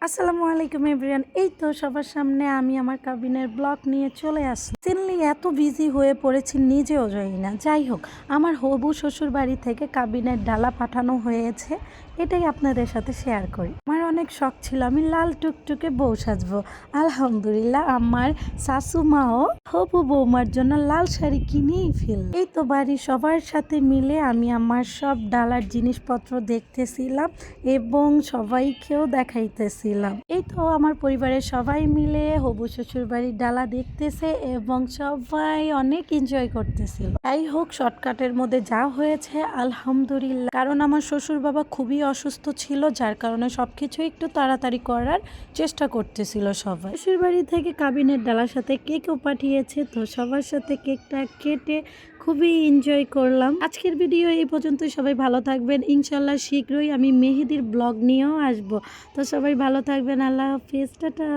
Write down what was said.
আসসালামু আলাইকুম এভরিওয়ান। এই তো সবার সামনে আমি আমার কাবিনের ব্লগ নিয়ে চলে আসছি। রিসেন্টলি এত বিজি হয়ে পড়েছি নিজেও জানি না। যাই হোক, আমার হবু শ্বশুর বাড়ি থেকে কাবিনের ডালা পাঠানো হয়েছে, এটাই আপনাদের সাথে শেয়ার করি। আমার অনেক শখ ছিল আমি লাল টুকটুকে বউ সাজবো। আলহামদুলিল্লাহ আমার শাশু মাও হবু বৌমার জন্য লাল শাড়ি কিনেই ফেল। এই তো বাড়ির সবার সাথে মিলে আমি আমার সব ডালার জিনিসপত্র দেখতেছিলাম এবং সবাইকেও দেখাইতেছিলাম। এই তো আমার পরিবারের সবাই মিলে হবু শ্বশুর বাড়ির ডালা দেখতেছে এবং সবাই অনেক এনজয় করতেছিল। যাই হোক, শর্টকাটের মধ্যে যা হয়েছে আলহামদুলিল্লাহ, কারণ আমার শ্বশুর বাবা খুবই অসুস্থ ছিল, যার কারণে সবকিছু একটু তাড়াতাড়ি করার চেষ্টা করতেছিল সবাই। শ্বশুর বাড়ি থেকে কাবিনের ডালার সাথে কেকও পাঠিয়েছে, তো সবার সাথে কেকটা কেটে খুবই এনজয় করলাম। আজকের ভিডিও এই পর্যন্তই। সবাই ভালো থাকবেন। ইনশাল্লাহ শীঘ্রই আমি মেহেদির ব্লগ নিয়েও আসবো। তো সবাই ভালো থাকবেন। আল্লাহ হাফিজ, টাটা।